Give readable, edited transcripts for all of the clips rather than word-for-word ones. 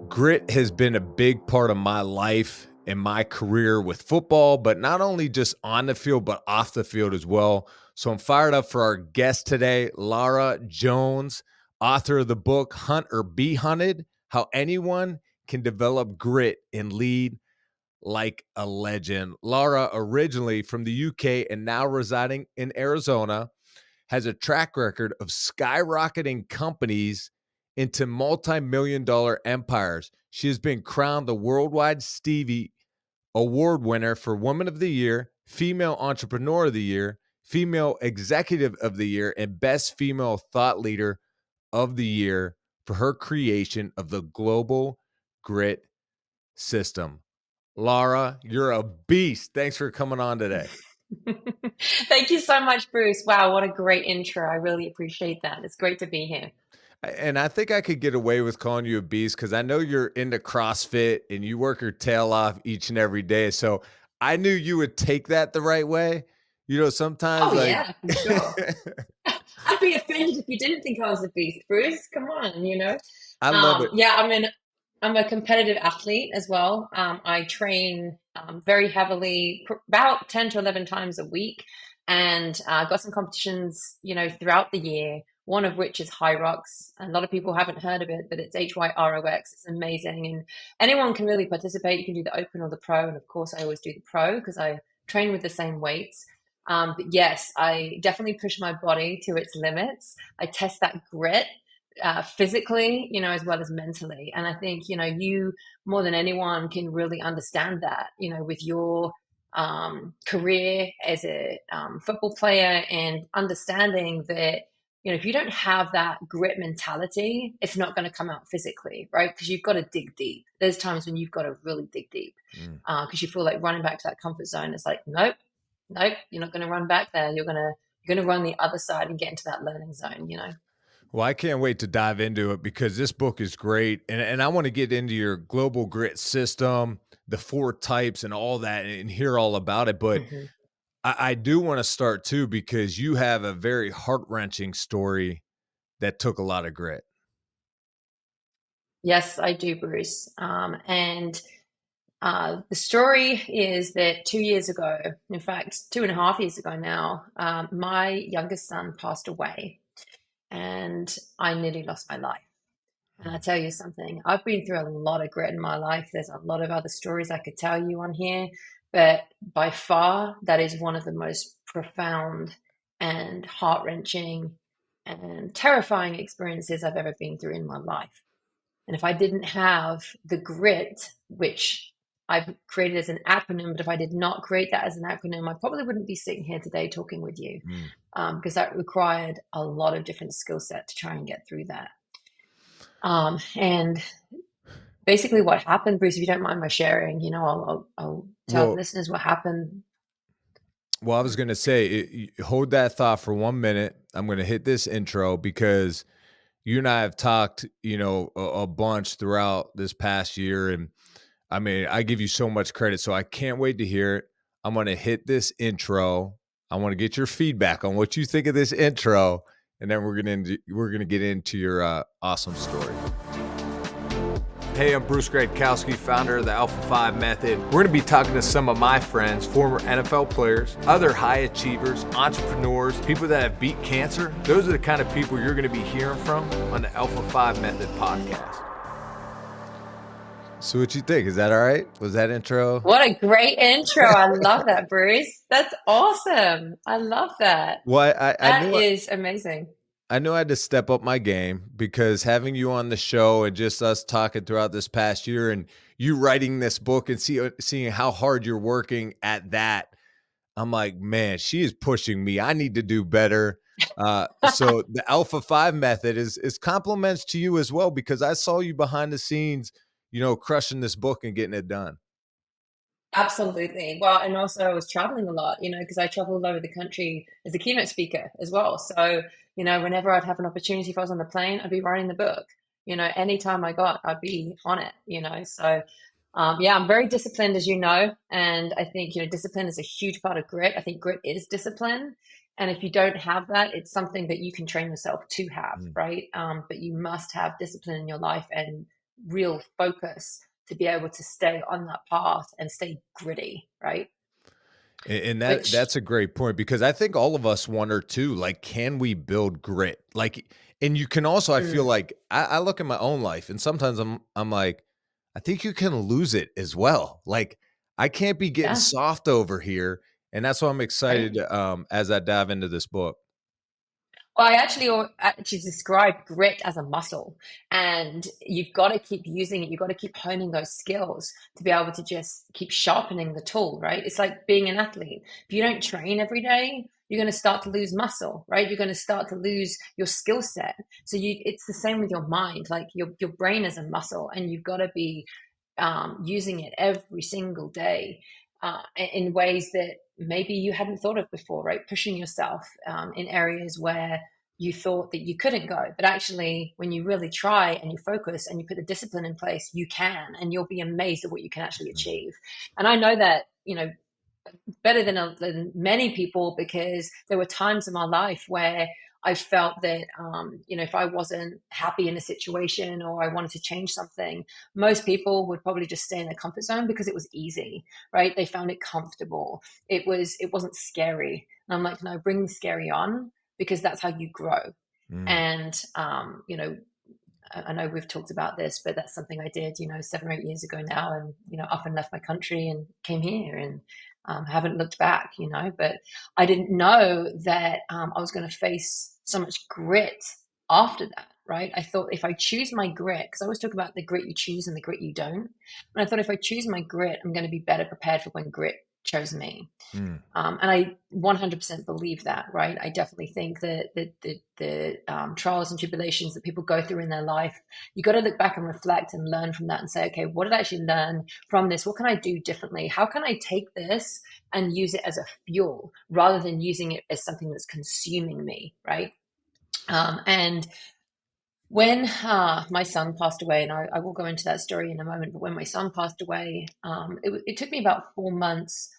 Grit has been a big part of my life and my career with football, but not only just on the field, but off the field as well. So I'm fired up for our guest today, Lara Jones, author of the book Hunt or Be Hunted: How Anyone Can Develop Grit and Lead Like a Legend. Lara, originally from the UK and now residing in Arizona, has a track record of skyrocketing companies into multi-million-dollar empires. She has been crowned the worldwide Stevie Award winner for Woman of the Year, Female Entrepreneur of the Year, Female Executive of the Year, and Best Female Thought Leader of the Year for her creation of the Global Grit System. Lara, you're a beast. Thanks for coming on today. Thank you so much, Bruce. Wow, what a great intro. I really appreciate that. It's great to be here. And I think I could get away with calling you a beast because I know you're into CrossFit and you work your tail off each and every day. So I knew you would take that the right way. You know, sometimes Oh, like yeah, for sure. I'd be offended if you didn't think I was a beast, Bruce. Come on. I love it. Yeah, I'm a competitive athlete as well. I train very heavily, about 10 to 11 times a week, and got some competitions, throughout the year. One of which is High Rocks. A lot of people haven't heard of it, but it's HYROX. It's amazing, and anyone can really participate. You can do the open or the pro, and of course, I always do the pro because I train with the same weights. But yes, I definitely push my body to its limits. I test that grit physically, as well as mentally. And I think, you more than anyone can really understand that, with your career as a football player and understanding that, if you don't have that grit mentality, it's not going to come out physically, right? Because you've got to dig deep. There's times when you've got to really dig deep Mm. because you feel like running back to that comfort zone. It's like, nope, nope, you're not going to run back there. You're going to run the other side and get into that learning zone. Well, I can't wait to dive into it because this book is great. And I want to get into your global grit system, the four types, and all that and hear all about it. But hmm I do want to start too because you have a very heart wrenching story that took a lot of grit. Yes, I do, Bruce. And the story is that 2 years ago, in fact, 2.5 years ago now, my youngest son passed away, and I nearly lost my life. And I tell you something, I've been through a lot of grit in my life. There's a lot of other stories I could tell you on here, but by far, that is one of the most profound and heart-wrenching and terrifying experiences I've ever been through in my life. And if I didn't have the grit, which I've created as an acronym, but if I did not create that as an acronym, I probably wouldn't be sitting here today talking with you Mm. because that required a lot of different skill set to try and get through that. And basically, what happened, Bruce, if you don't mind my sharing, I'll tell the Well, listeners what happened. Well, I was going to say, hold that thought for 1 minute. I'm going to hit this intro because you and I have talked, a bunch throughout this past year. And I mean, I give you so much credit. So I can't wait to hear it. I'm going to hit this intro. I want to get your feedback on what you think of this intro. And then we're going to get into your awesome story. Hey, I'm Bruce Gradkowski, founder of the Alpha 5 Method. We're going to be talking to some of my friends, former NFL players, other high achievers, entrepreneurs, people that have beat cancer. Those are the kind of people you're going to be hearing from on the Alpha 5 Method podcast. So what you think? Is that all right? Was that intro? What a great intro. I love that, Bruce. That's awesome. I love that. Well, I That knew is amazing. I knew I had to step up my game because having you on the show and just us talking throughout this past year and you writing this book and seeing how hard you're working at that, I'm like, man, she is pushing me. I need to do better. So the Alpha 5 method is compliments to you as well because I saw you behind the scenes, crushing this book and getting it done. Absolutely. Well, and also I was traveling a lot, because I traveled all over the country as a keynote speaker as well. So, whenever I'd have an opportunity, if I was on the plane, I'd be writing the book. Anytime I got, I'd be on it. So, yeah, I'm very disciplined, as you know. And I think, discipline is a huge part of grit. I think grit is discipline. And if you don't have that, it's something that you can train yourself to have, Mm. right? But you must have discipline in your life and real focus to be able to stay on that path and stay gritty, right? And that Which, that's a great point because I think all of us wonder too, like, can we build grit? Like, and you can also, I feel mm, like I look at my own life and sometimes I'm like, I think you can lose it as well. Like, I can't be getting yeah. soft over here. And that's why I'm Right. excited as I dive into this book. Well, I actually describe grit as a muscle, and you've got to keep using it. You've got to keep honing those skills to be able to just keep sharpening the tool, right? It's like being an athlete. If you don't train every day, you're going to start to lose muscle, right? You're going to start to lose your skill set. It's the same with your mind. Like your brain is a muscle, and you've got to be using it every single day in ways that maybe you hadn't thought of before, right? Pushing yourself in areas where you thought that you couldn't go. But actually, when you really try and you focus and you put the discipline in place, you can, and you'll be amazed at what you can actually achieve. And I know that, better than many people because there were times in my life where I felt that if I wasn't happy in a situation or I wanted to change something, most people would probably just stay in their comfort zone because it was easy, right? They found it comfortable. It wasn't scary. And I'm like, no, bring the scary on because that's how you grow. Mm. And I know we've talked about this, but that's something I did, 7 or 8 years ago now, and up and left my country and came here and haven't looked back, But I didn't know that I was going to face so much grit after that, right? I thought if I choose my grit, because I always talk about the grit you choose and the grit you don't, and I thought if I choose my grit, I'm going to be better prepared for when grit chose me. Mm. And I 100% believe that, right? I definitely think that the trials and tribulations that people go through in their life, you got to look back and reflect and learn from that and say, okay, what did I actually learn from this? What can I do differently? How can I take this and use it as a fuel rather than using it as something that's consuming me, right? And when my son passed away, and I will go into that story in a moment, but when my son passed away, it took me about 4 months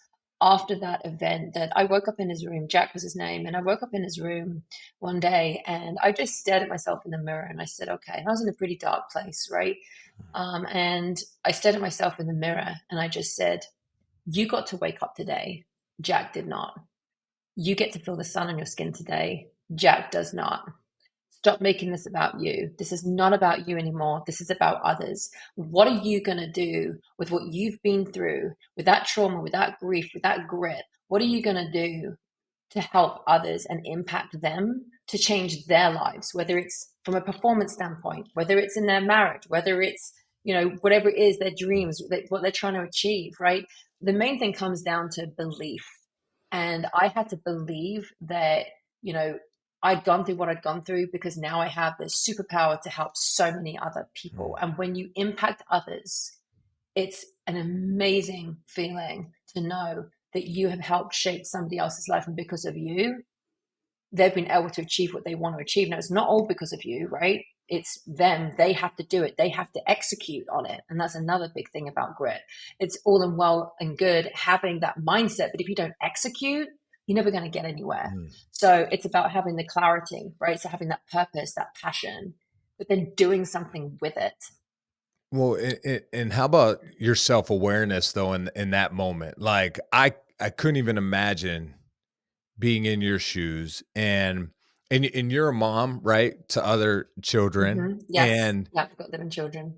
after that event that I woke up in his room. Jack was his name. And I woke up in his room one day and I just stared at myself in the mirror and I said, okay. And I was in a pretty dark place, right? And I stared at myself in the mirror and I just said, you got to wake up today. Jack did not. You get to feel the sun on your skin today. Jack does not. Stop making this about you. This is not about you anymore. This is about others. What are you going to do with what you've been through, with that trauma, with that grief, with that grit? What are you going to do to help others and impact them to change their lives, whether it's from a performance standpoint, whether it's in their marriage, whether it's, whatever it is, their dreams, what they're trying to achieve, right? The main thing comes down to belief. And I had to believe that, you know, I'd gone through what I'd gone through because now I have this superpower to help so many other people. Mm. And when you impact others, it's an amazing feeling to know that you have helped shape somebody else's life. And because of you, they've been able to achieve what they want to achieve. Now, it's not all because of you, right? It's them. They have to do it. They have to execute on it. And that's another big thing about grit. It's all and well and good having that mindset, but if you don't execute, you're never going to get anywhere. Mm. So it's about having the clarity, right? So having that purpose, that passion, but then doing something with it. Well, and how about your self-awareness though in that moment? Like I couldn't even imagine being in your shoes and you're a mom, right, to other children. Yes. And Yeah, I've got living children.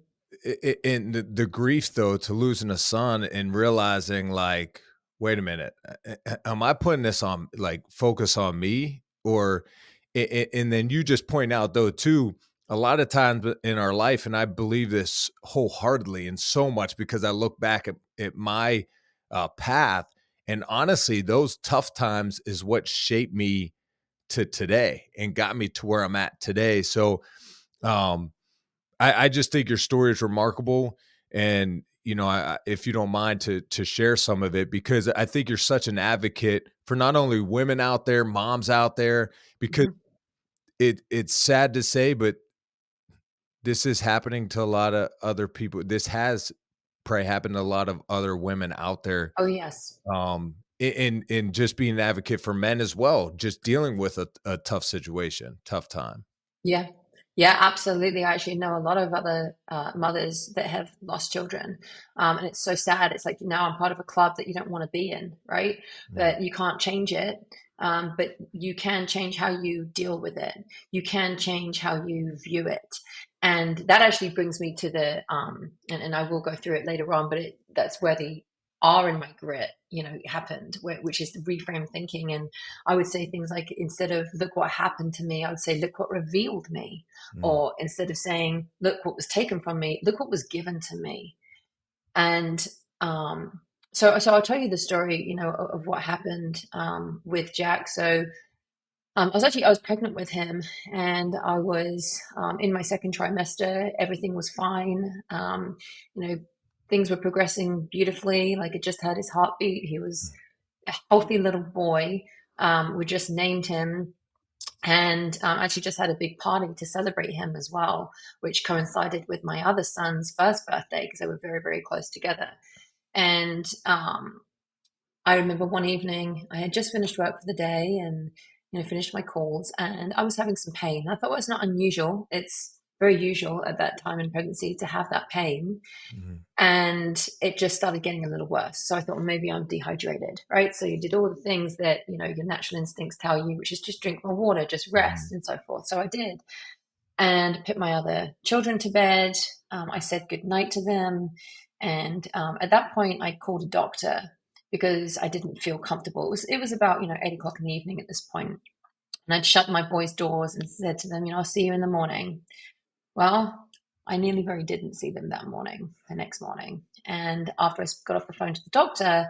in the grief though to losing a son and realizing like, wait a minute, am I putting this on like focus on me or and then you just point out though too a lot of times in our life, and I believe this wholeheartedly and so much because I look back at my path, and honestly those tough times is what shaped me to today and got me to where I'm at today. So um I just think your story is remarkable, and if you don't mind to share some of it, because I think you're such an advocate for not only women out there, moms out there, because Mhm. it's sad to say, but this is happening to a lot of other people. This has probably happened to a lot of other women out there, Oh, yes. in just being an advocate for men as well, just dealing with a tough situation, tough time. Yeah. Yeah, absolutely. I actually know a lot of other mothers that have lost children. And it's so sad. It's like now I'm part of a club that you don't want to be in, right? Mm, But you can't change it. But you can change how you deal with it. You can change how you view it. And that actually brings me to and I will go through it later on, but that's where the R in my grit, happened, which is the reframe thinking. And I would say things like, instead of look what happened to me, I would say, look what revealed me. mm, Or instead of saying, look what was taken from me, look what was given to me. And so I'll tell you the story, of what happened with Jack. So I was pregnant with him, and I was in my second trimester. Everything was fine. You know, things were progressing beautifully. Like, it just had his heartbeat. He was a healthy little boy. We just named him, and actually just had a big party to celebrate him as well, which coincided with my other son's first birthday because they were very, very close together. And I remember one evening I had just finished work for the day, and finished my calls, and I was having some pain. I thought, well, it's not unusual. It's very usual at that time in pregnancy to have that pain. mm, And it just started getting a little worse. So I thought, well, maybe I'm dehydrated, right? So you did all the things that, your natural instincts tell you, which is just drink more water, just rest, mm, and so forth. So I did, and put my other children to bed. I said good night to them. And at that point, I called a doctor because I didn't feel comfortable. It was about, 8 o'clock in the evening at this point. And I'd shut my boys' doors and said to them, I'll see you in the morning. Well, I nearly very didn't see them the next morning. And after I got off the phone to the doctor,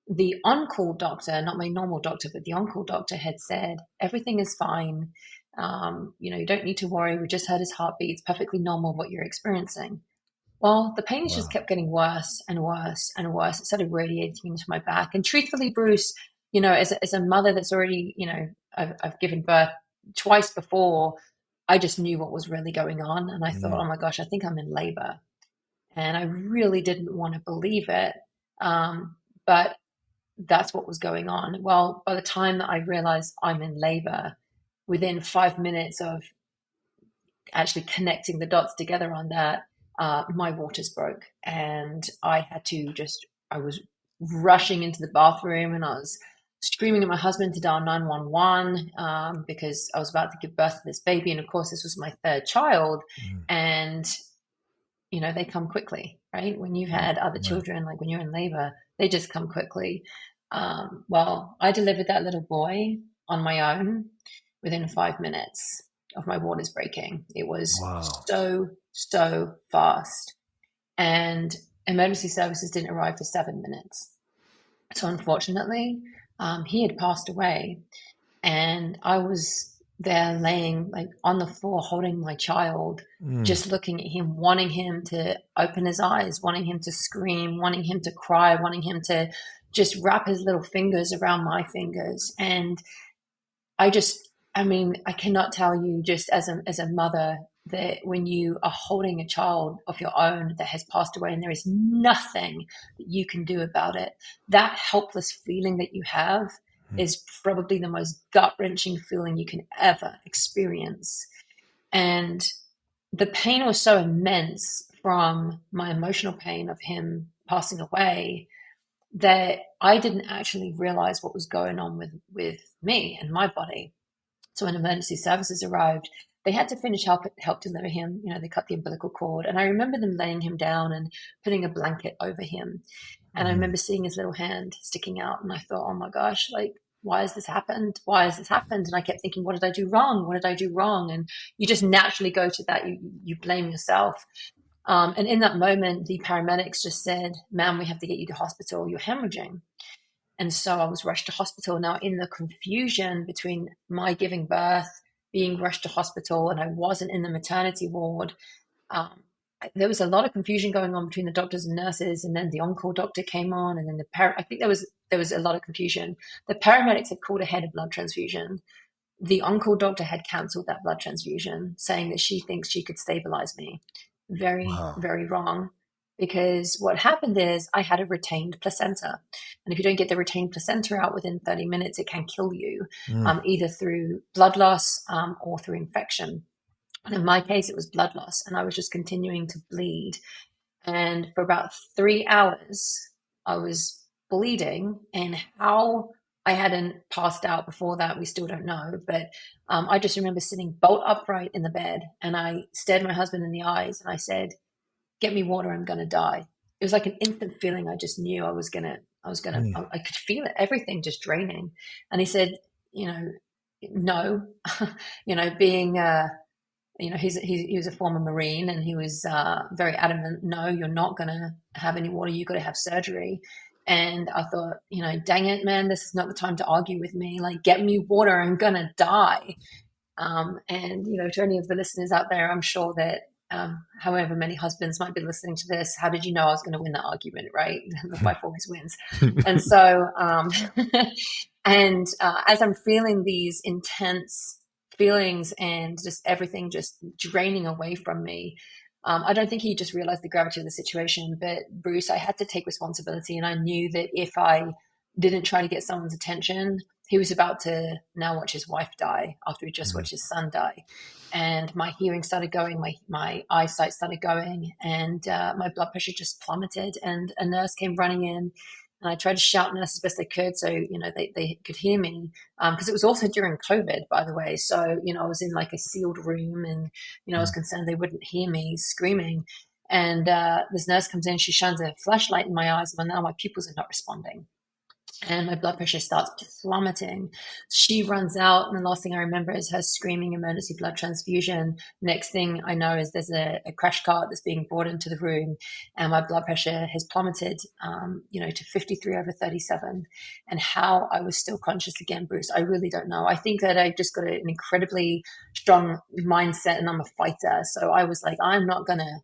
the on-call doctor, not my normal doctor, but the on-call doctor had said, everything is fine. You don't need to worry. We just heard his heartbeat. It's perfectly normal what you're experiencing. Well, the pains just wow. kept getting worse and worse and worse. It started radiating into my back. And truthfully, Bruce, as a mother that's already, I've given birth twice before, I just knew what was really going on. And I thought, Mm, oh my gosh, I think I'm in labor. And I really didn't want to believe it. But that's what was going on. Well, by the time that I realized I'm in labor, within 5 minutes of actually connecting the dots together on that, my waters broke, and I was rushing into the bathroom, and I was screaming at my husband to dial 911, because I was about to give birth to this baby. And of course, this was my third child. mm, And, they come quickly, right? When you've mm, had other right. children, like when you're in labor, they just come quickly. Well, I delivered that little boy on my own within 5 minutes of my waters breaking. It was Wow. so, so fast. And emergency services didn't arrive for 7 minutes. So unfortunately, he had passed away, and I was there laying like on the floor holding my child, Mm, just looking at him, wanting him to open his eyes, wanting him to scream, wanting him to cry, wanting him to just wrap his little fingers around my fingers. And I mean, I cannot tell you, just as a mother, that when you are holding a child of your own that has passed away and there is nothing that you can do about it, that helpless feeling that you have mm, is probably the most gut wrenching feeling you can ever experience. And the pain was so immense from my emotional pain of him passing away that I didn't actually realize what was going on with me and my body. So when emergency services arrived, they had to finish help deliver him. They cut the umbilical cord, and I remember them laying him down and putting a blanket over him. And I mm, remember seeing his little hand sticking out, and I thought, oh my gosh, like, why has this happened? Why has this happened? And I kept thinking, what did I do wrong? What did I do wrong? And you just naturally go to that. You blame yourself. And in that moment, the paramedics just said, "Ma'am, we have to get you to hospital. You're hemorrhaging." And so I was rushed to hospital. Now, in the confusion between my giving birth, being rushed to hospital, and I wasn't in the maternity ward, um, there was a lot of confusion going on between the doctors and nurses. And then the on-call doctor came on, and then I think there was a lot of confusion. The paramedics had called ahead a blood transfusion. The on-call doctor had cancelled that blood transfusion, saying that she thinks she could stabilize me. Very, wow. very wrong. Because what happened is I had a retained placenta. And if you don't get the retained placenta out within 30 minutes, it can kill you, Mm, either through blood loss, or through infection. And in my case, it was blood loss, and I was just continuing to bleed. And for about 3 hours, I was bleeding. And how I hadn't passed out before that, we still don't know. But I just remember sitting bolt upright in the bed, and I stared my husband in the eyes, and I said, "Get me water. I'm going to die." It was like an instant feeling. I just knew Mm. I could feel it, everything just draining. And he said, you know, no, being, he was a former Marine, and he was very adamant. No, you're not going to have any water. You've got to have surgery. And I thought, dang it, man, this is not the time to argue with me. Like, get me water. I'm going to die. And to any of the listeners out there, I'm sure that however many husbands might be listening to this, how did you know I was going to win the argument, right? The wife always wins. And so, and as I'm feeling these intense feelings and just everything just draining away from me, I don't think he just realized the gravity of the situation. But Bruce, I had to take responsibility, and I knew that if I didn't try to get someone's attention, he was about to now watch his wife die after he just watched his son die. And my hearing started going, my eyesight started going, and my blood pressure just plummeted. And a nurse came running in, and I tried to shout nurse as best they could, so they could hear me, because it was also during COVID, by the way. So I was in like a sealed room, and I was concerned they wouldn't hear me screaming. And this nurse comes in, she shines a flashlight in my eyes, and now my pupils are not responding, and my blood pressure starts plummeting. She runs out, and the last thing I remember is her screaming emergency blood transfusion. Next thing I know is there's a crash cart that's being brought into the room, and my blood pressure has plummeted, to 53/37. And how I was still conscious again, Bruce, I really don't know. I think that I just got an incredibly strong mindset, and I'm a fighter. So I was like, I'm not gonna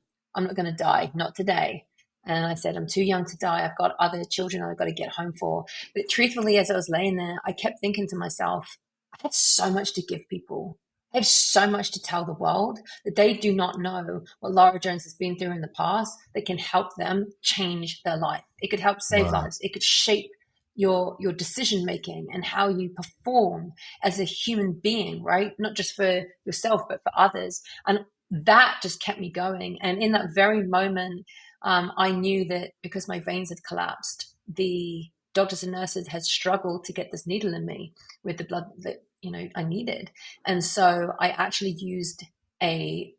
die, not today. And I said, I'm too young to die. I've got other children I've got to get home for. But truthfully, as I was laying there, I kept thinking to myself, I have so much to give people. I have so much to tell the world that they do not know what Lara Jones has been through in the past that can help them change their life. It could help save Wow. lives. It could shape your decision making and how you perform as a human being, right? Not just for yourself, but for others. And that just kept me going. And in that very moment, I knew that because my veins had collapsed, the doctors and nurses had struggled to get this needle in me with the blood that I needed. And so I actually used a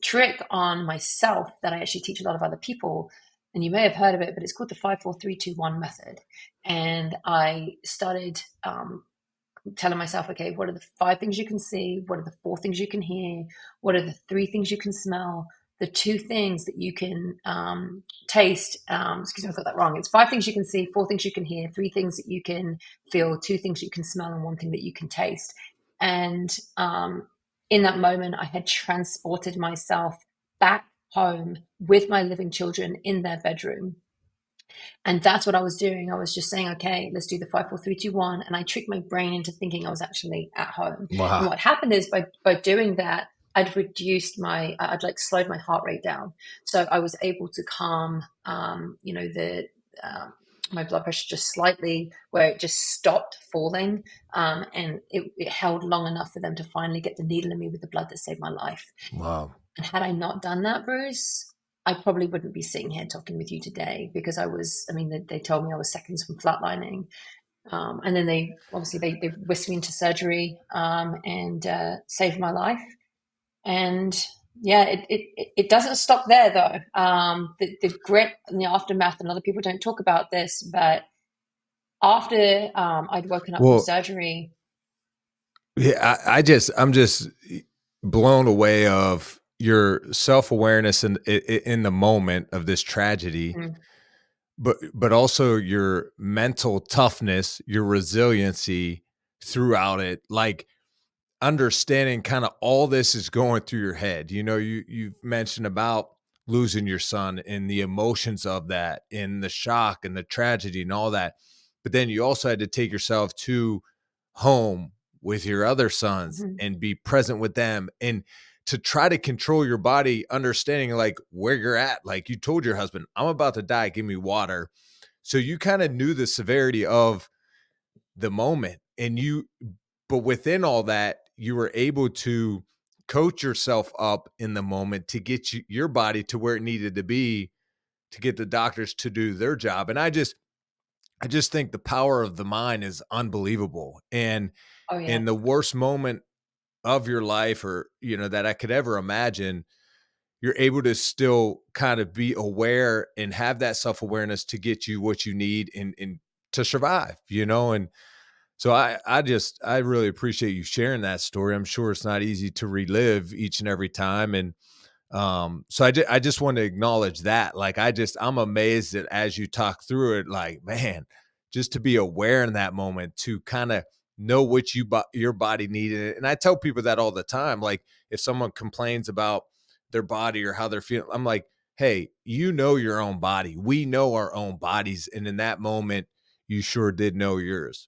trick on myself that I actually teach a lot of other people. And you may have heard of it, but it's called the 5 4 3 2 1 method. And I started telling myself, okay, what are the 5 things you can see? What are the 4 things you can hear? What are the 3 things you can smell? The 2 things that you can taste. Excuse me, I got that wrong. It's 5 things you can see, 4 things you can hear, 3 things that you can feel, 2 things you can smell, and 1 thing that you can taste. And in that moment, I had transported myself back home with my living children in their bedroom. And that's what I was doing. I was just saying, okay, let's do the 5 4 3 2 1. And I tricked my brain into thinking I was actually at home. And Wow. what happened is by doing that, I'd like slowed my heart rate down. So I was able to calm, my blood pressure just slightly, where it just stopped falling. And it held long enough for them to finally get the needle in me with the blood that saved my life. Wow. And had I not done that, Bruce, I probably wouldn't be sitting here talking with you today, because they told me I was seconds from flatlining. And then they whisked me into surgery, and saved my life. And yeah, it doesn't stop there though. The grit and the aftermath, and other people don't talk about this, but after I'd woken up from Well, surgery. yeah, I'm just blown away of your self-awareness in the moment of this tragedy, Mm, but also your mental toughness, your resiliency throughout it. Like, understanding kind of all this is going through your head. You've mentioned about losing your son and the emotions of that and the shock and the tragedy and all that. But then you also had to take yourself to home with your other sons mhm, and be present with them, and to try to control your body, understanding like where you're at. Like, you told your husband, I'm about to die, give me water. So you kind of knew the severity of the moment, but within all that, you were able to coach yourself up in the moment to get your body to where it needed to be to get the doctors to do their job. And I just think the power of the mind is unbelievable. And Oh in yeah. the worst moment of your life, or that I could ever imagine, you're able to still kind of be aware and have that self-awareness to get you what you need and to survive. And so I really appreciate you sharing that story. I'm sure it's not easy to relive each and every time. And so I just want to acknowledge that. Like, I'm amazed that as you talk through it, like, man, just to be aware in that moment, to kind of know what your body needed. And I tell people that all the time. Like, if someone complains about their body or how they're feeling, I'm like, hey, you know your own body. We know our own bodies. And in that moment, you sure did know yours.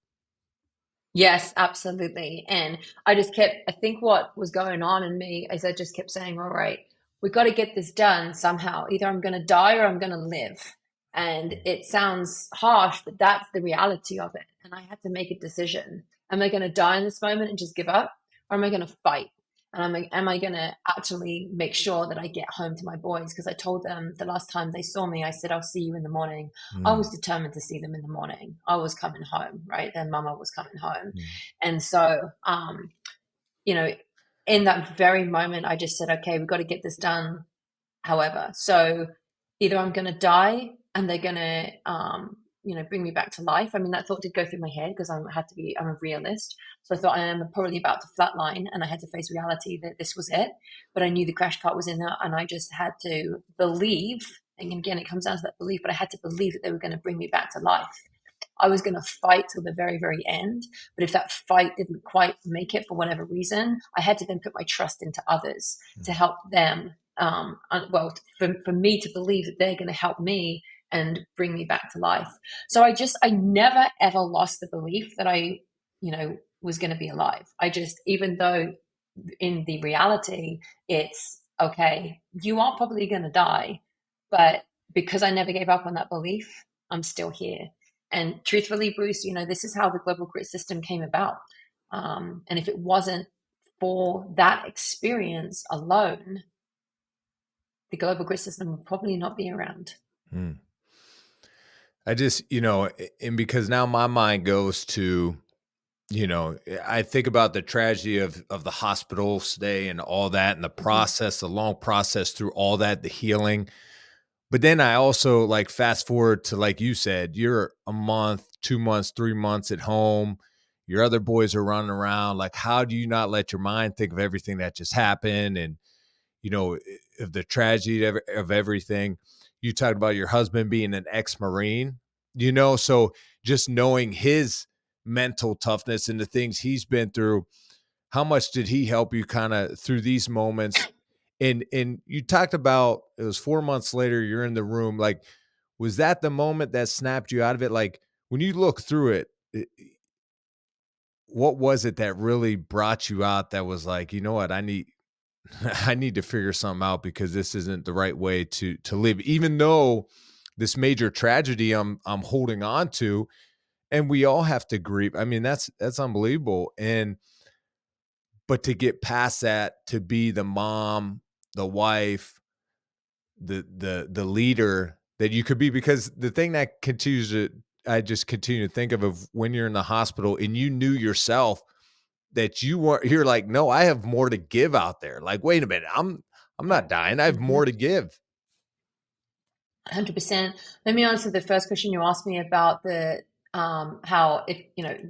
Yes, absolutely. And I think what was going on in me is I just kept saying, all right, we got to get this done somehow. Either I'm going to die or I'm going to live. And it sounds harsh, but that's the reality of it. And I had to make a decision. Am I going to die in this moment and just give up? Or am I going to fight? And am I going to actually make sure that I get home to my boys? Because I told them the last time they saw me, I said, I'll see you in the morning. I Mm, was determined to see them in the morning. I was coming home, right? Their mama was coming home. mm, And so, you know, in that very moment, I just said, okay, we've got to get this done. However, so either I'm going to die and they're going to, bring me back to life. I mean, that thought did go through my head because I'm a realist. So I thought I am probably about to flatline and I had to face reality that this was it. But I knew the crash cart was in there and I just had to believe. And again, it comes down to that belief, but I had to believe that they were going to bring me back to life. I was going to fight till the very, very end. But if that fight didn't quite make it for whatever reason, I had to then put my trust into others mm, to help them. For me to believe that they're going to help me and bring me back to life. So I never ever lost the belief that was going to be alive. I just, even though in the reality, it's okay, you are probably going to die. But because I never gave up on that belief, I'm still here. And truthfully, Bruce, this is how the global grit system came about. And if it wasn't for that experience alone, the global grid system would probably not be around. mm. I just, and because now my mind goes to, I think about the tragedy of the hospital stay and all that, and the Mhm. process, the long process through all that, the healing. But then I also like fast forward to, like you said, you're a month, 2 months, 3 months at home. Your other boys are running around. Like, how do you not let your mind think of everything that just happened? And of the tragedy of everything. You talked about your husband being an ex-Marine, so just knowing his mental toughness and the things he's been through, how much did he help you kind of through these moments? And you talked about it was 4 months later, you're in the room. Like, was that the moment that snapped you out of it? Like, when you look through it, what was it that really brought you out that was like, you know what, I need I need to figure something out because this isn't the right way to live, even though this major tragedy I'm holding on to, and we all have to grieve. I mean, that's unbelievable. And but to get past that, to be the mom, the wife, the leader that you could be, because the thing that continues to I just continue to think of when you're in the hospital and you knew yourself that you're like, no, I have more to give out there. Like, wait a minute, I'm Yeah. not dying. I have more Mhm. to give. 100%. Let me answer the first question you asked me about the how if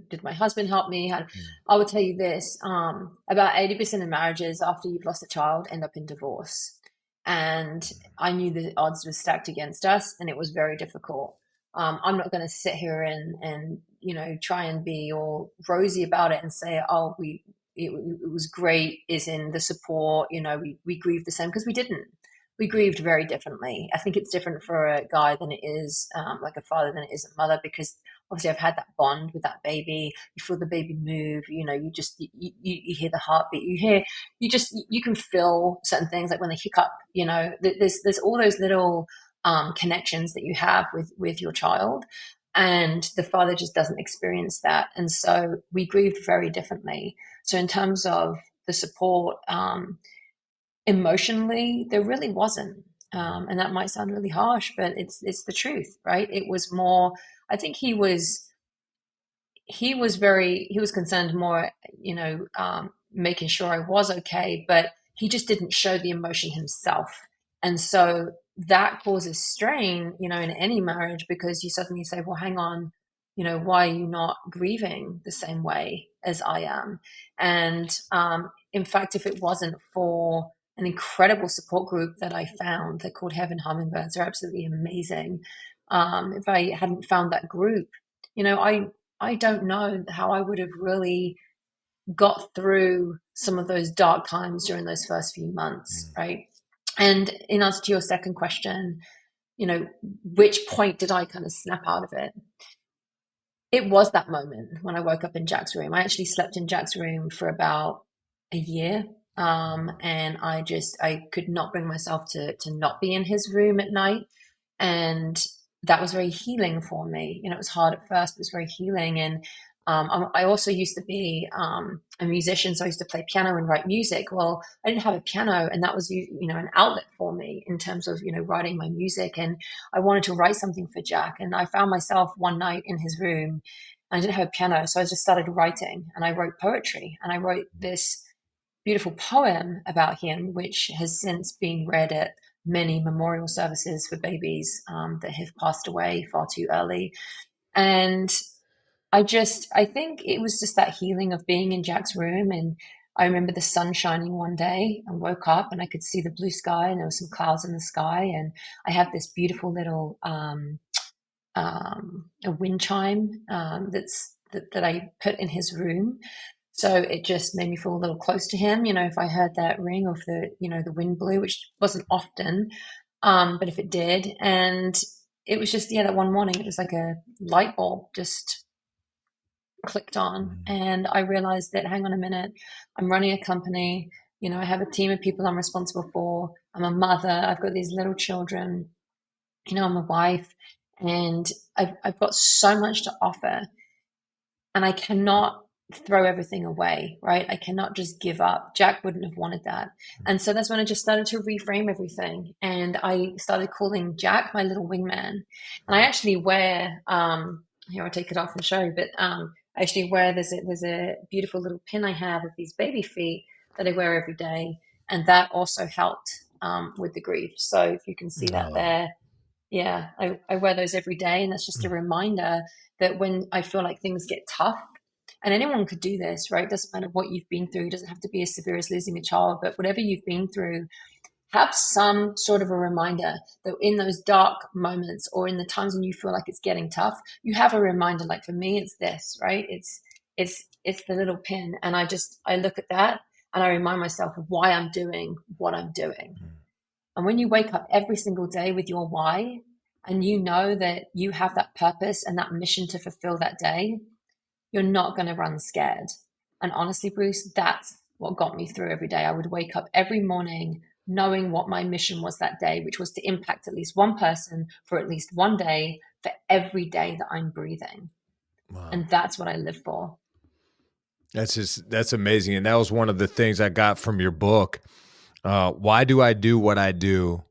did my husband help me? How, Mm, I would tell you this: about 80% of marriages after you've lost a child end up in divorce, and I knew the odds were stacked against us, and it was very difficult. I'm not going to sit here and try and be all rosy about it and say, oh, it was great, is in the support. We grieved the same, because we didn't. We grieved very differently. I think it's different for a guy than it is like a father than it is a mother, because obviously I've had that bond with that baby. You feel the baby move. You hear the heartbeat. You can feel certain things, like when they hiccup. There's all those little connections that you have with your child, and the father just doesn't experience that, and so we grieved very differently. So in terms of the support emotionally, there really wasn't. And that might sound really harsh, but it's the truth, right? It was more. I think he was concerned more, making sure I was okay, but he just didn't show the emotion himself. And so that causes strain, in any marriage, because you suddenly say, well, hang on, why are you not grieving the same way as I am? And in fact, if it wasn't for an incredible support group that I found, they're called Heaven Hummingbirds, they're absolutely amazing. If I hadn't found that group, I don't know how I would have really got through some of those dark times during those first few months, right? And in answer to your second question, which point did I kind of snap out of it? It was that moment when I woke up in Jack's room. I actually slept in Jack's room for about a year. And I could not bring myself to not be in his room at night. And that was very healing for me. It was hard at first, but it was very healing. And I also used to be a musician, so I used to play piano and write music. Well, I didn't have a piano, and that was an outlet for me in terms of writing my music. And I wanted to write something for Jack, and I found myself one night in his room. And I didn't have a piano, so I just started writing, and I wrote poetry, and I wrote this beautiful poem about him, which has since been read at many memorial services for babies that have passed away far too early. And I think it was just that healing of being in Jack's room. And I remember the sun shining one day. I woke up and I could see the blue sky, and there were some clouds in the sky. And I have this beautiful little a wind chime that I put in his room. So it just made me feel a little close to him, if I heard that ring, or if the wind blew, which wasn't often, but if it did. And it was just, that one morning, it was like a light bulb just clicked on. And I realized that, hang on a minute, I'm running a company, I have a team of people I'm responsible for. I'm a mother. I've got these little children, I'm a wife, and I've got so much to offer, and I cannot throw everything away, right? I cannot just give up. Jack wouldn't have wanted that. And so that's when I just started to reframe everything. And I started calling Jack my little wingman. And I actually wear, here, I'll take it off and show, but I actually wear, there's a beautiful little pin I have of these baby feet that I wear every day. And that also helped with the grief. So if you can see that Oh, there, yeah, I wear those every day. And that's just a reminder that when I feel like things get tough, and anyone could do this, right? Doesn't matter what you've been through. It doesn't have to be as severe as losing a child, but whatever you've been through, have some sort of a reminder that in those dark moments, or in the times when you feel like it's getting tough, you have a reminder. Like for me, it's this, right? It's the little pin. And I look at that and I remind myself of why I'm doing what I'm doing. And when you wake up every single day with your why, and you know that you have that purpose and that mission to fulfill that day, you're not going to run scared. And honestly, Bruce, that's what got me through every day. I would wake up every morning knowing what my mission was that day, which was to impact at least one person for at least one day for every day that I'm breathing. wow. And that's what I live for. That's amazing. And that was one of the things I got from your book. Why do I do what I do?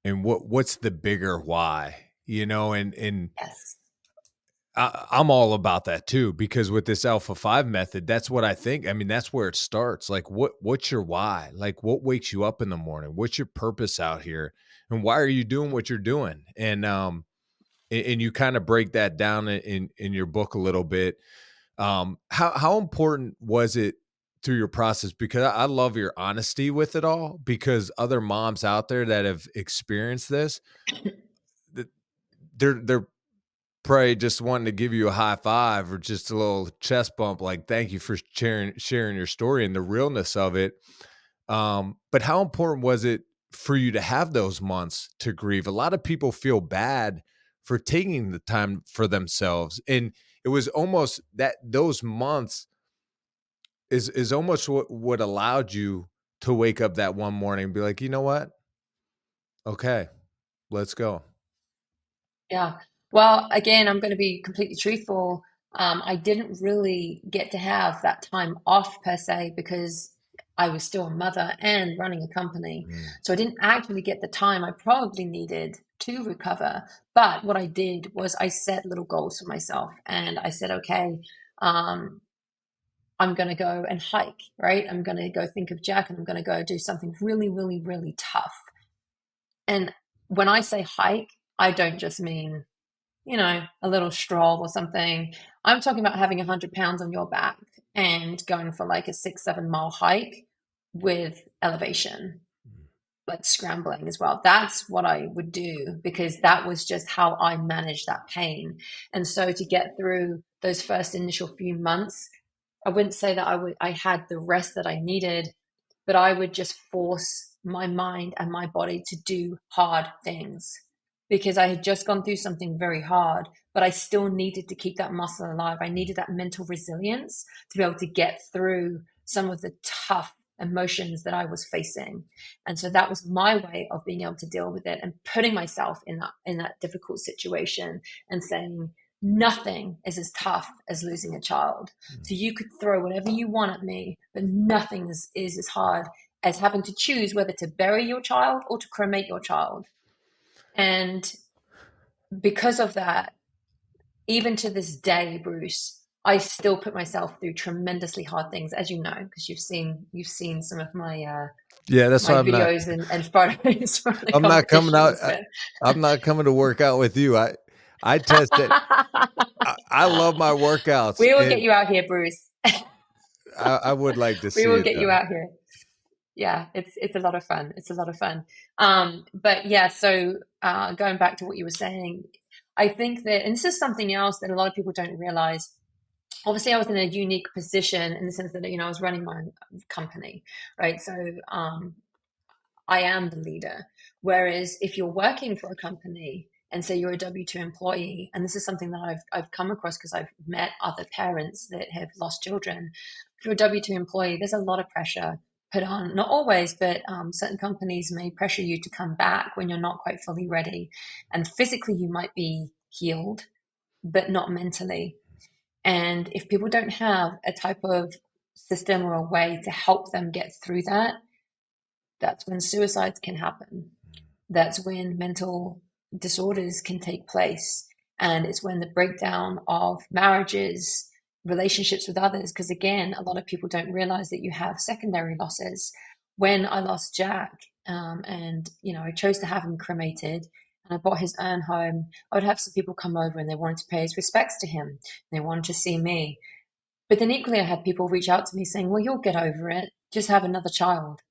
And what's the bigger why? And Yes. I'm all about that too, because with this Alpha 5 method, that's what I think. I mean, that's where it starts. Like what's your why? Like what wakes you up in the morning? What's your purpose out here? And why are you doing what you're doing? And you kind of break that down in your book a little bit. How important was it through your process? Because I love your honesty with it all, because other moms out there that have experienced this, th- they're probably just wanting to give you a high five or just a little chest bump, like thank you for sharing your story and the realness of it. But how important was it for you to have those months to grieve? A lot of people feel bad for taking the time for themselves, and it was almost that those months is almost what allowed you to wake up that one morning and be like, you know what? Okay, let's go. Yeah. Well, again, I'm going to be completely truthful. I didn't really get to have that time off per se because I was still a mother and running a company. Mm. So I didn't actually get the time I probably needed to recover. But what I did was I set little goals for myself and I said, okay, um, I'm going to go and hike, right? I'm going to go think of Jack and I'm going to go do something really, really, really tough. And when I say hike, I don't just mean, a little stroll or something. I'm talking about having 100 pounds on your back and going for like a 6, 7 mile hike with elevation, like scrambling as well. That's what I would do because that was just how I managed that pain. And so to get through those first initial few months, I wouldn't say that I had the rest that I needed, but I would just force my mind and my body to do hard things because I had just gone through something very hard, but I still needed to keep that muscle alive. I needed that mental resilience to be able to get through some of the tough emotions that I was facing. And so that was my way of being able to deal with it and putting myself in that difficult situation and saying, nothing is as tough as losing a child. So you could throw whatever you want at me, but nothing is as hard as having to choose whether to bury your child or to cremate your child. And because of that, even to this day, Bruce, I still put myself through tremendously hard things, as you know, because you've seen some of my Yeah, that's my why I'm not. videos and photos from the I'm not coming out. competitions. But I'm not coming to work out with you. I test it. I love my workouts, we will get and you out here, Bruce. I would like to We see will it get you though. out here. Yeah, it's a lot of fun. It's a lot of fun. But yeah, so going back to what you were saying, I think that, and this is something else that a lot of people don't realize. Obviously, I was in a unique position in the sense that I was running my own company, right? So I am the leader. Whereas if you're working for a company and say you're a W-2 employee, and this is something that I've come across because I've met other parents that have lost children. If you're a W-2 employee, there's a lot of pressure put on, not always, but certain companies may pressure you to come back when you're not quite fully ready. And physically, you might be healed, but not mentally. And if people don't have a type of system or a way to help them get through that, that's when suicides can happen. That's when mental disorders can take place. And it's when the breakdown of marriages, relationships with others, because again, a lot of people don't realize that you have secondary losses. When I lost Jack, and I chose to have him cremated, and I brought his urn home, I would have some people come over and they wanted to pay his respects to him. They wanted to see me. But then equally, I had people reach out to me saying, well, you'll get over it. Just have another child.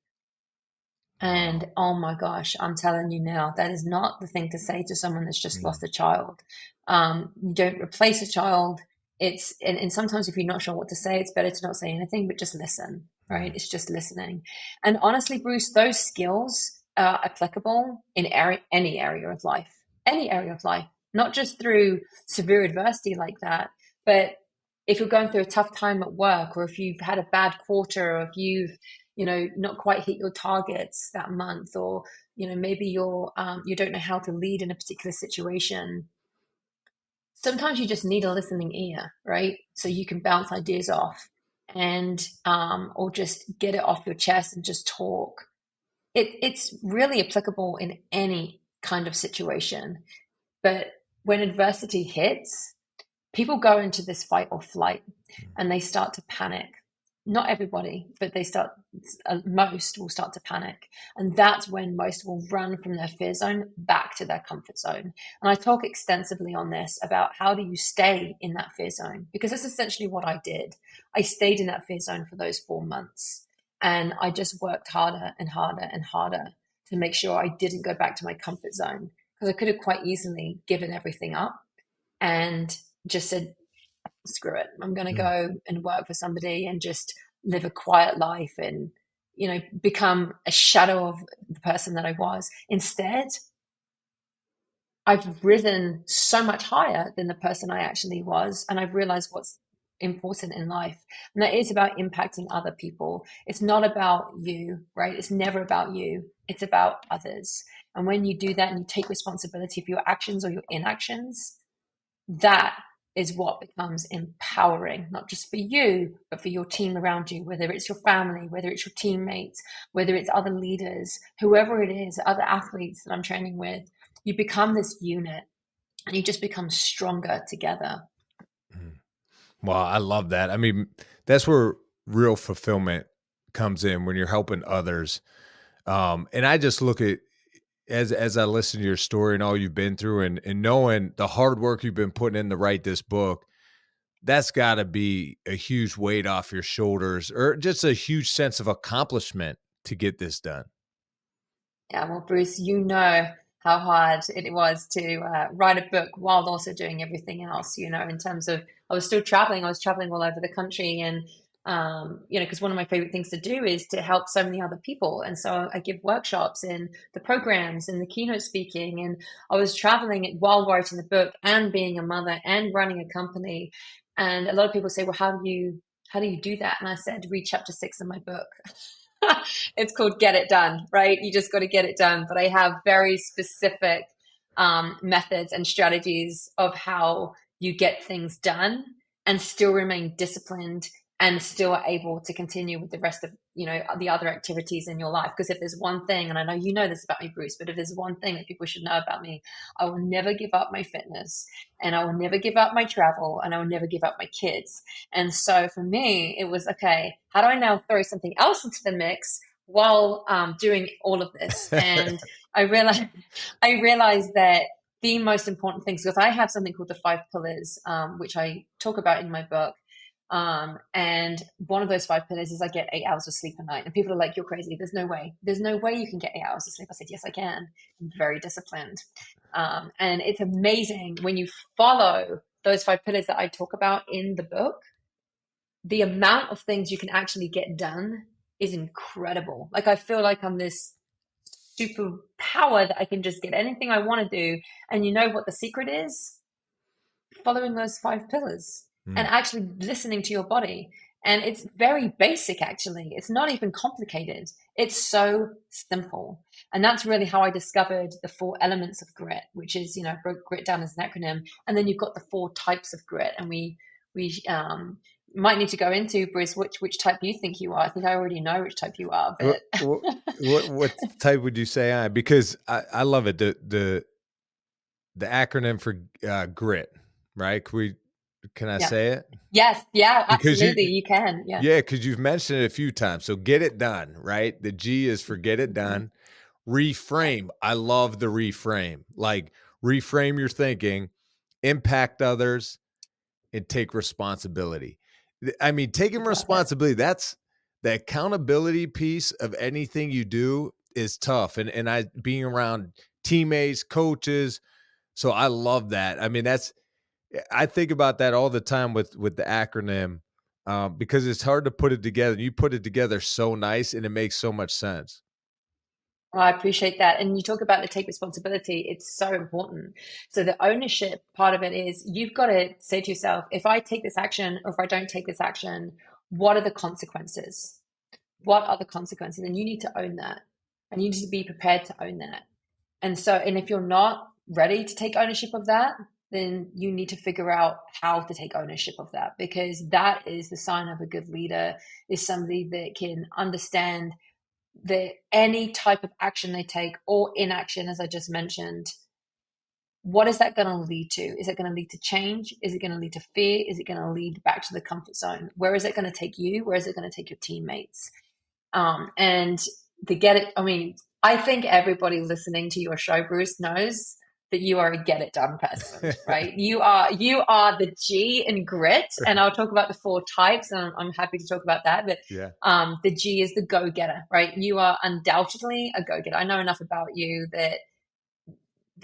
And Wow. oh my gosh, I'm telling you now, that is not the thing to say to someone that's just Mm. lost a child. You don't replace a child. And sometimes if you're not sure what to say, it's better to not say anything, but just listen, right? Mm. It's just listening. And honestly, Bruce, those skills are applicable in any area of life, not just through severe adversity like that, but if you're going through a tough time at work, or if you've had a bad quarter, or if you've not quite hit your targets that month, or maybe you don't know how to lead in a particular situation. Sometimes you just need a listening ear, right? So you can bounce ideas off, and or just get it off your chest and just talk. It's really applicable in any kind of situation. But when adversity hits, people go into this fight or flight and they start to panic. Not everybody, but most will start to panic. And that's when most will run from their fear zone back to their comfort zone. And I talk extensively on this about how do you stay in that fear zone, because that's essentially what I did. I stayed in that fear zone for those 4 months, and I just worked harder and harder and harder to make sure I didn't go back to my comfort zone, because I could have quite easily given everything up and just said, screw it, I'm going to Mm. go and work for somebody and just live a quiet life and, become a shadow of the person that I was. Instead, I've risen so much higher than the person I actually was. And I've realized what's important in life. And that is about impacting other people. It's not about you, right? It's never about you. It's about others. And when you do that and you take responsibility for your actions or your inactions, that is what becomes empowering, not just for you, but for your team around you, whether it's your family, whether it's your teammates, whether it's other leaders, whoever it is, other athletes that I'm training with. You become this unit and you just become stronger together. Mm. Well, I love that. I mean, that's where real fulfillment comes in when you're helping others. And I just look at as I listen to your story and all you've been through and knowing the hard work you've been putting in to write this book, that's got to be a huge weight off your shoulders or just a huge sense of accomplishment to get this done. Yeah, well, Bruce, you know how hard it was to write a book while also doing everything else, in terms of I was still traveling. I was traveling all over the country and, because one of my favorite things to do is to help so many other people. And so I give workshops in the programs and the keynote speaking. And I was traveling while writing the book and being a mother and running a company. And a lot of people say, well, how do you do that? And I said, read chapter 6 of my book. It's called Get It Done, right? You just got to get it done. But I have very specific methods and strategies of how you get things done and still remain disciplined and still are able to continue with the rest of the other activities in your life. Because if there's one thing, and I know you know this about me, Bruce, but if there's one thing that people should know about me, I will never give up my fitness, and I will never give up my travel, and I will never give up my kids. And so for me, it was okay, how do I now throw something else into the mix while doing all of this? And I realized that the most important things, because I have something called the 5 pillars, which I talk about in my book. And one of those 5 pillars is I get 8 hours of sleep a night. And people are like, you're crazy. There's no way. There's no way you can get 8 hours of sleep. I said, yes, I can. I'm very disciplined. And it's amazing when you follow those 5 pillars that I talk about in the book, the amount of things you can actually get done is incredible. Like I feel like I'm this superpower that I can just get anything I want to do. And you know what the secret is? Following those 5 pillars and Mm. actually listening to your body. And it's very basic, actually. It's not even complicated. It's so simple. And that's really how I discovered the 4 elements of grit, which is, broke grit down as an acronym. And then you've got the 4 types of grit. And we might need to go into, Bruce, which type you think you are. I think I already know which type you are, What, but what type would you say I? Because I love it. The acronym for grit, right? Can I yeah. say it? Yes, yeah, Because absolutely. You can. Yeah. yeah, because you've mentioned it a few times. So get it done, right? The G is for get it Mhm. done. Reframe. I love the reframe. Like reframe your thinking, impact others, and take responsibility. I mean, taking You got it. responsibility, that's the accountability piece of anything you do is tough. And I being around teammates, coaches. So I love that. I mean, I think about that all the time with the acronym because it's hard to put it together. You put it together so nice and it makes so much sense. Oh, I appreciate that. And you talk about the take responsibility, it's so important. So the ownership part of it is you've got to say to yourself, if I take this action or if I don't take this action, what are the consequences? What are the consequences? And you need to own that. And you need to be prepared to own that. And if you're not ready to take ownership of that, then you need to figure out how to take ownership of that, because that is the sign of a good leader, is somebody that can understand that any type of action they take or inaction, as I just mentioned, what is that going to lead to? Is it going to lead to change? Is it going to lead to fear? Is it going to lead back to the comfort zone? Where is it going to take you? Where is it going to take your teammates? And to get it, I mean, I think everybody listening to your show, Bruce, knows that you are a get it done person, right? You are the G in grit, and I'll talk about the 4 types, and I'm happy to talk about that. But Yeah. the G is the go getter, right? You are undoubtedly a go getter. I know enough about you that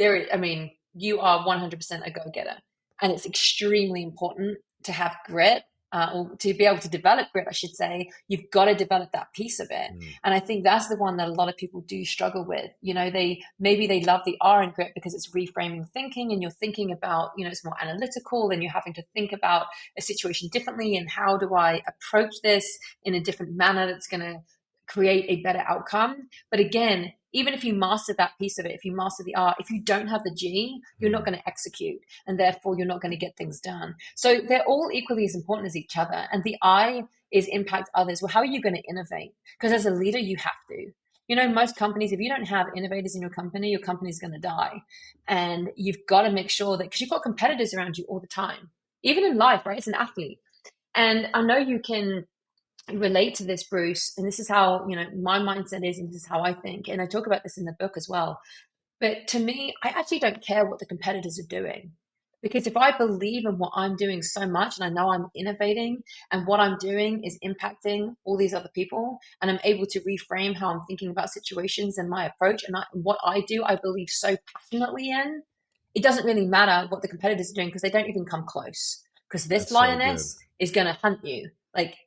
I mean, you are 100% a go getter, and it's extremely important to have grit. Or to be able to develop grit, I should say, you've got to develop that piece of it. Mm. And I think that's the one that a lot of people do struggle with. They love the R in grit because it's reframing thinking, and you're thinking about, it's more analytical, and you're having to think about a situation differently, and how do I approach this in a different manner that's going to create a better outcome. But again, even if you master that piece of it, if you master the art, if you don't have the G, you're not Mm. going to execute, and therefore you're not going to get things done. So they're all equally as important as each other. And the I is impact others. Well, how are you going to innovate? Because as a leader, you have to. Most companies, if you don't have innovators in your company is going to die. And you've got to make sure that, because you've got competitors around you all the time, even in life, right? It's an athlete. And I know you can relate to this, Bruce, and this is how, my mindset is, and this is how I think. And I talk about this in the book as well. But to me, I actually don't care what the competitors are doing. Because if I believe in what I'm doing so much and I know I'm innovating and what I'm doing is impacting all these other people, and I'm able to reframe how I'm thinking about situations and my approach and what I do, I believe so passionately in, it doesn't really matter what the competitors are doing because they don't even come close. Because this That's so good. lioness is going to hunt you.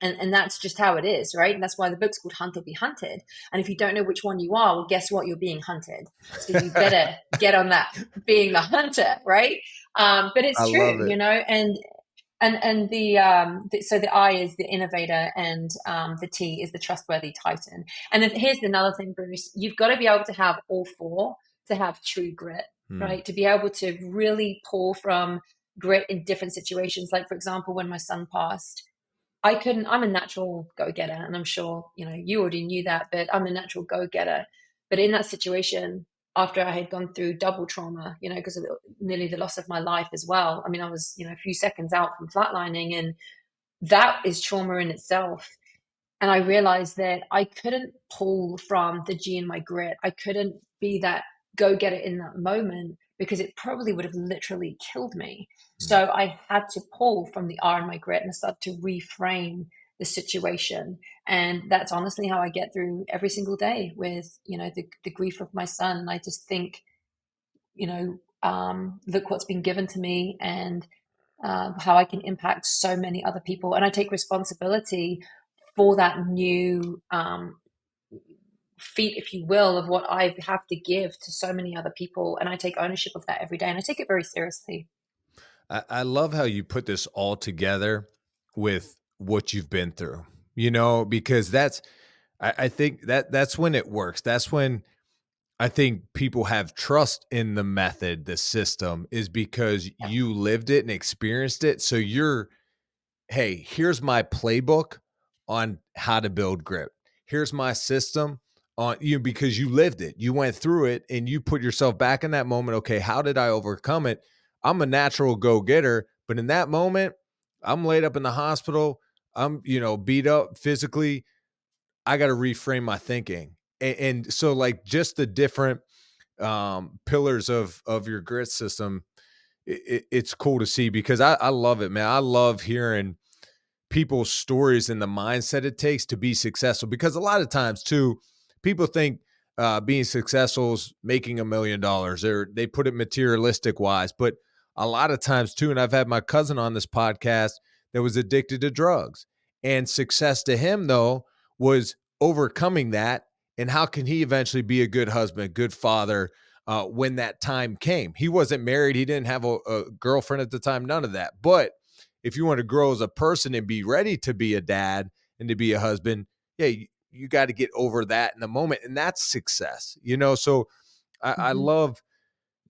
And that's just how it is, right? And that's why the book's called Hunt or Be Hunted. And if you don't know which one you are, well, guess what? You're being hunted. So you better get on that, being the hunter, right? But I it's love true, it. and so the I is the innovator, and the T is the trustworthy titan. And then here's another thing, Bruce: you've got to be able to have all four to have true grit, Mm. right? To be able to really pull from grit in different situations. Like, for example, when my son passed, I'm a natural go-getter, and I'm sure, you already knew that, but I'm a natural go-getter. But in that situation, after I had gone through double trauma, because of nearly the loss of my life as well. I mean, I was, a few seconds out from flatlining, and that is trauma in itself. And I realized that I couldn't pull from the G in my grit. I couldn't be that go get it in that moment because it probably would have literally killed me. Mm. So I had to pull from the R in my grit and start to reframe the situation. And that's honestly how I get through every single day with, the grief of my son. And I just think, look what's been given to me, and how I can impact so many other people. And I take responsibility for that new feat, if you will, of what I have to give to so many other people. And I take ownership of that every day, and I take it very seriously. I love how you put this all together with what you've been through, because I think that's when it works. That's when I think people have trust in the method, the system, is because Yeah. you lived it and experienced it. So hey, here's my playbook on how to build grit. Here's my system on you because you lived it. You went through it and you put yourself back in that moment. Okay, how did I overcome it? I'm a natural go-getter, but in that moment, I'm laid up in the hospital. I'm, beat up physically. I got to reframe my thinking. And so like just the different pillars of your grit system, it's cool to see because I love it, man. I love hearing people's stories and the mindset it takes to be successful. Because a lot of times, too, people think being successful is making $1 million, or they put it materialistic wise. But a lot of times, too, and I've had my cousin on this podcast that was addicted to drugs. And success to him, though, was overcoming that. And how can he eventually be a good husband, good father when that time came? He wasn't married. He didn't have a girlfriend at the time, none of that. But if you want to grow as a person and be ready to be a dad and to be a husband, yeah, you got to get over that in the moment. And that's success, So I Mm-hmm. love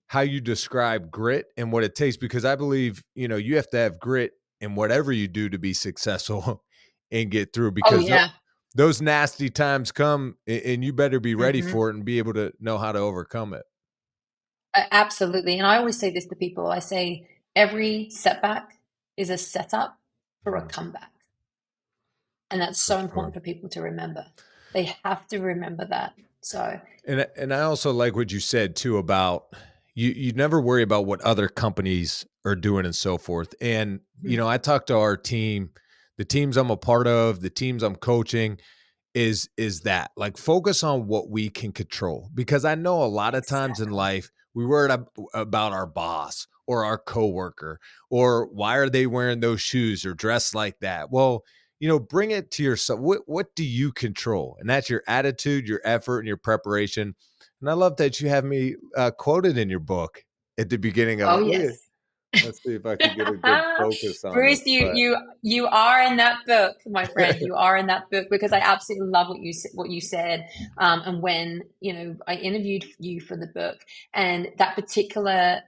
how you describe grit and what it takes, because I believe, you have to have grit in whatever you do to be successful and get through, Oh, because yeah. those nasty times come and you better be ready Mm-hmm. for it and be able to know how to overcome it. Absolutely. And I always say this to people: I say, every setback is a setup for a Mm, comeback. And that's for so sure. important for people to remember. They have to remember that. So, And I also like what you said too about you never worry about what other companies are doing and so forth. And mhm, I talk to our team, the teams I'm a part of, the teams I'm coaching, is that like focus on what we can control, because I know a lot of times in exactly. life we worry about our boss or our coworker, or why are they wearing those shoes or dressed like that. Well, bring it to yourself. What do you control? And that's your attitude, your effort, and your preparation. And I love that you have me quoted in your book at the beginning of Oh, it. yes. Let's see if I can get a good focus on Bruce, this. But you are in that book, my friend. You are in that book because I absolutely love what you said. And when I interviewed you for the book, and that particular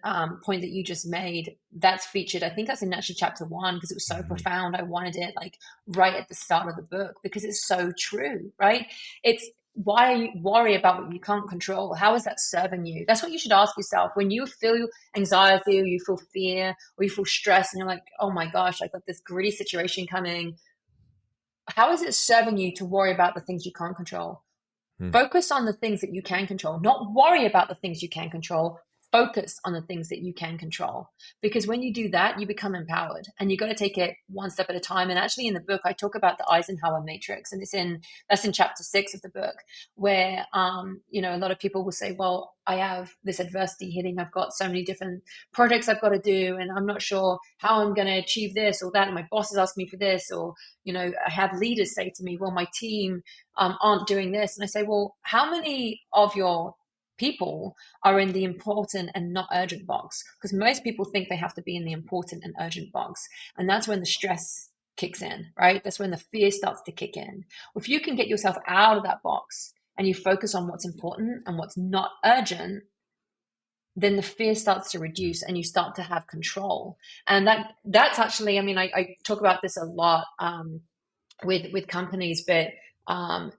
point that you just made, that's featured. I think that's in actually chapter 1 because it was so Mhm. profound. I wanted it like right at the start of the book because it's so true, right? It's why you worry about what you can't control? How is that serving you? That's what you should ask yourself when you feel anxiety or you feel fear or you feel stress and you're like, oh my gosh, I've got this gritty situation coming. How is it serving you to worry about the things you can't control? Hmm. Focus on the things that you can control, not worry about the things you can control. Focus on the things that you can control. Because when you do that, you become empowered and you got to take it one step at a time. And actually, in the book, I talk about the Eisenhower matrix, and that's in chapter 6 of the book, where, a lot of people will say, well, I have this adversity hitting. I've got so many different projects I've got to do, and I'm not sure how I'm going to achieve this or that. And my boss is asking me for this, or, I have leaders say to me, well, my team aren't doing this. And I say, well, how many of your people are in the important and not urgent box? Because most people think they have to be in the important and urgent box. And that's when the stress kicks in, right? That's when the fear starts to kick in. If you can get yourself out of that box and you focus on what's important and what's not urgent, then the fear starts to reduce and you start to have control. And that's actually, I mean, I talk about this a lot with companies, but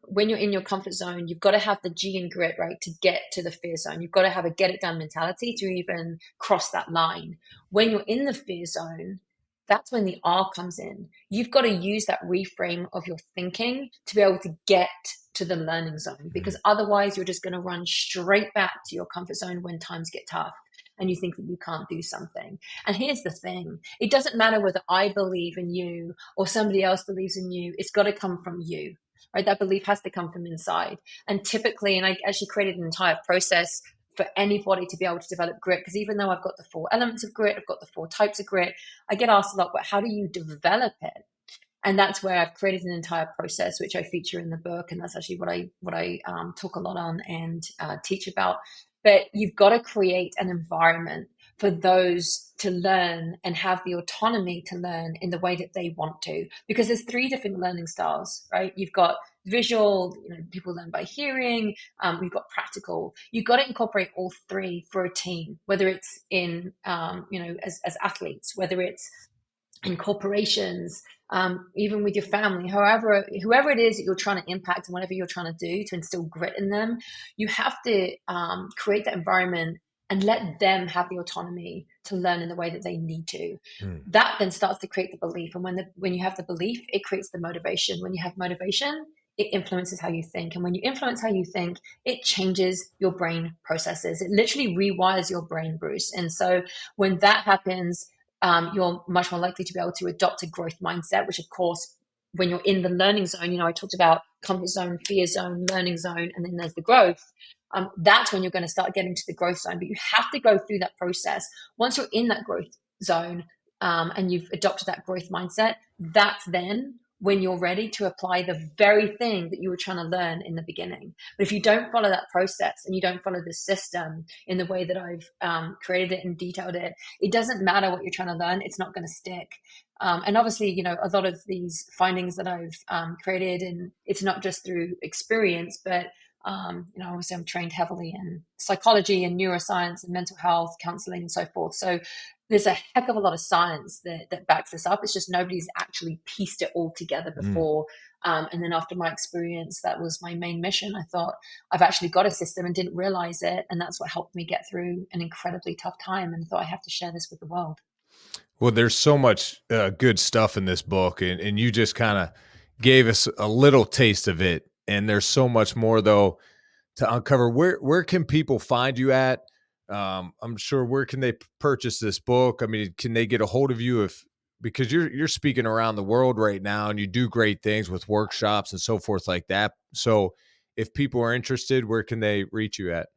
when you're in your comfort zone, you've got to have the G and grit, right, to get to the fear zone. You've got to have a get it done mentality to even cross that line. When you're in the fear zone, that's when the R comes in. You've got to use that reframe of your thinking to be able to get to the learning zone, because otherwise you're just going to run straight back to your comfort zone when times get tough and you think that you can't do something. And here's the thing, it doesn't matter whether I believe in you or somebody else believes in you. It's got to come from you, right? That belief has to come from inside. And typically, and I actually created an entire process for anybody to be able to develop grit, because even though I've got the 4 elements of grit, I've got the 4 types of grit, I get asked a lot, but how do you develop it? And that's where I've created an entire process, which I feature in the book, and that's actually what I talk a lot on and teach about. But you've got to create an environment for those to learn and have the autonomy to learn in the way that they want to, because there's 3 different learning styles, right? You've got visual, people learn by hearing. You've got practical. You've got to incorporate all 3 for a team, whether it's in as athletes, whether it's in corporations, even with your family, whoever it is that you're trying to impact and whatever you're trying to do to instill grit in them, you have to create that environment and let them have the autonomy to learn in the way that they need to. Hmm. That then starts to create the belief, and when you have the belief, it creates the motivation. When you have motivation, it influences how you think, and when you influence how you think, it changes your brain processes. It literally rewires your brain, Bruce. And so when that happens, you're much more likely to be able to adopt a growth mindset, which, of course, when you're in the learning zone, I talked about comfort zone, fear zone, learning zone, and then there's the growth. That's when you're going to start getting to the growth zone. But you have to go through that process. Once you're in that growth zone and you've adopted that growth mindset, that's then when you're ready to apply the very thing that you were trying to learn in the beginning. But if you don't follow that process and you don't follow the system in the way that I've created it and detailed it, it doesn't matter what you're trying to learn, it's not going to stick. And obviously, a lot of these findings that I've created, and it's not just through experience, but obviously I'm trained heavily in psychology and neuroscience and mental health counseling and so forth. So there's a heck of a lot of science that backs this up. It's just nobody's actually pieced it all together Hmm. before. And then after my experience, that was my main mission. I thought, I've actually got a system and didn't realize it. And that's what helped me get through an incredibly tough time. And I thought I have to share this with the world. Well, there's so much good stuff in this book, and you just kind of gave us a little taste of it. And there's so much more though to uncover. Where can people find you at? I'm sure, where can they purchase this book? I mean, can they get a hold of you if, because you're speaking around the world right now and you do great things with workshops and so forth like that. So if people are interested, where can they reach you at?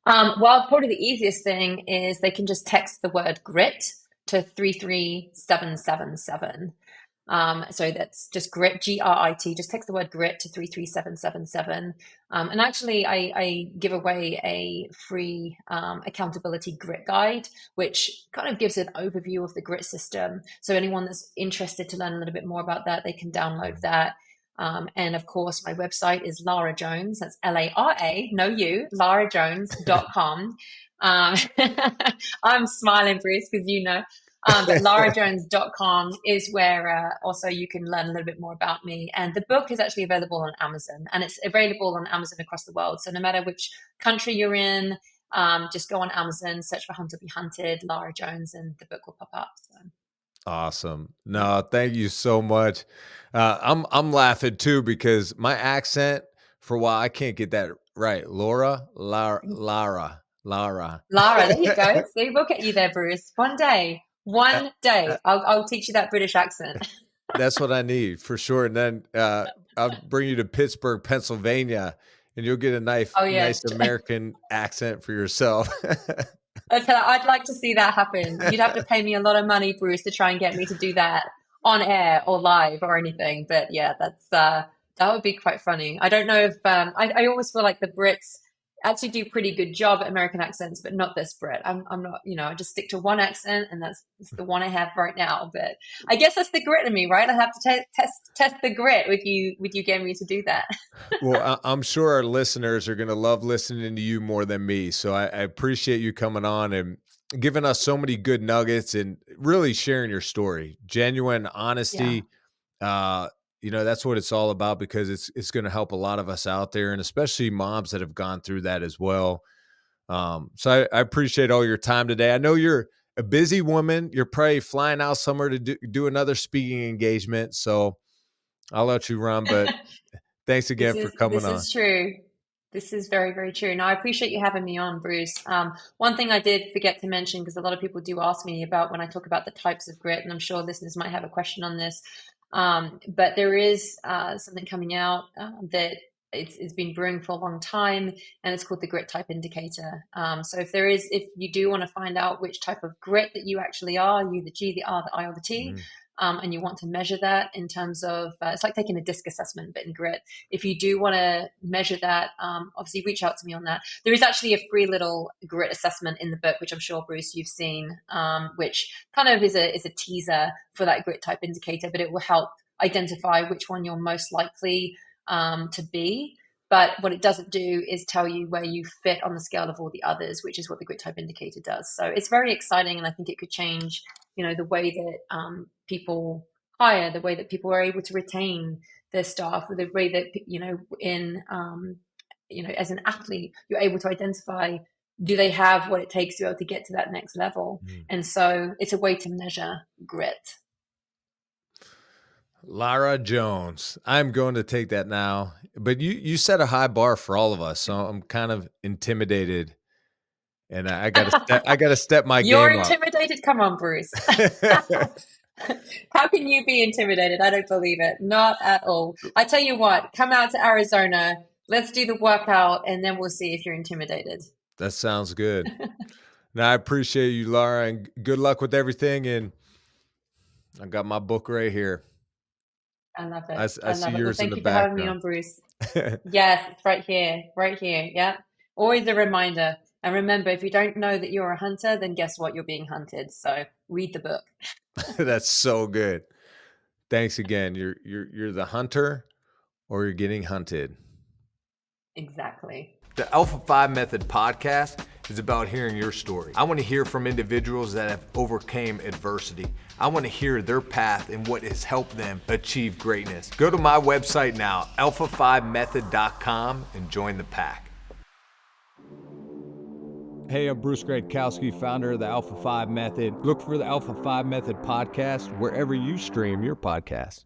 Well, probably the easiest thing is they can just text the word grit to 33777. So that's just grit, G.R.I.T. Just text the word grit to 33777. And actually, I give away a free accountability grit guide, which kind of gives an overview of the grit system. So anyone that's interested to learn a little bit more about that, they can download that. And of course, my website is Lara Jones. That's Lara, no you, larajones.com. I'm smiling, Bruce, because you know. But larajones.com is where also you can learn a little bit more about me. And the book is actually available on Amazon, and it's available on Amazon across the world. So no matter which country you're in, just go on Amazon, search for Hunt or Be Hunted, Lara Jones, and the book will pop up. So, Awesome. yeah. No, thank you so much. I'm laughing too because my accent for a while I can't get that right. Lara. Lara, there you go. See, we'll get you there, Bruce. Uh, One uh, day, I'll teach you that British accent. that's what I need for sure. And then I'll bring you to Pittsburgh, Pennsylvania, and you'll get a Oh yeah, nice American accent for yourself. I'd like to see that happen. You'd have to pay me a lot of money, Bruce, to try and get me to do that on air or live or anything. But yeah, that would be quite funny. I don't know if I always feel like the Brits actually do pretty good job at American accents, but not this Brit. I'm not, I just stick to one accent, and that's the one I have right now. But I guess that's the grit in me, right? I have to test the grit with you getting me to do that. Well, I'm sure our listeners are going to love listening to you more than me. So I appreciate you coming on and giving us so many good nuggets and really sharing your story. Genuine Yeah. honesty. Uh, that's what it's all about because it's going to help a lot of us out there, and especially moms that have gone through that as well. So I appreciate all your time today. I know you're a busy woman. You're probably flying out somewhere to do another speaking engagement. So I'll let you run, but thanks again for coming This on. is true. This is very, very true. Now, I appreciate you having me on, Bruce. One thing I did forget to mention, because a lot of people do ask me about when I talk about the types of grit, and I'm sure listeners might have a question on this. But there is something coming out that it's been brewing for a long time, and it's called the grit type indicator. So if you do want to find out which type of grit that you actually are, you the G, the R, the I, or the T, Mm, and you want to measure that in terms of it's like taking a disc assessment, but in grit. If you do want to measure that, obviously reach out to me on that. There is actually a free little grit assessment in the book, which I'm sure, Bruce, you've seen, which kind of is a teaser for that grit type indicator, but it will help identify which one you're most likely to be. But what it doesn't do is tell you where you fit on the scale of all the others, which is what the grit type indicator does. So it's very exciting, and I think it could change, the way that people hire, the way that people are able to retain their staff, the way that as an athlete, you're able to identify, do they have what it takes to be able to get to that next level? mm. And so it's a way to measure grit. Lara Jones. I'm going to take that now. But you set a high bar for all of us, so I'm kind of intimidated, and I got to step my You're game up. intimidated? Come on, Bruce. How can you be intimidated? I don't believe it. Not at all. I tell you what, come out to Arizona. Let's do the workout, and then we'll see if you're intimidated. That sounds good. Now I appreciate you, Lara, and good luck with everything. And I got my book right here. I love I, it. s- I I see love it. Well, yours in thank the you for having me background. on, Bruce. Yes, it's right here. Right here. Yeah. Always a reminder. And remember, if you don't know that you're a hunter, then guess what? You're being hunted. So read the book. That's so good. Thanks again. You're the hunter, or you're getting hunted. Exactly. The Alpha 5 Method podcast is about hearing your story. I want to hear from individuals that have overcame adversity. I want to hear their path and what has helped them achieve greatness. Go to my website now, alpha5method.com, and join the pack. Hey, I'm Bruce Gradkowski, founder of the Alpha 5 Method. Look for the Alpha 5 Method podcast wherever you stream your podcast.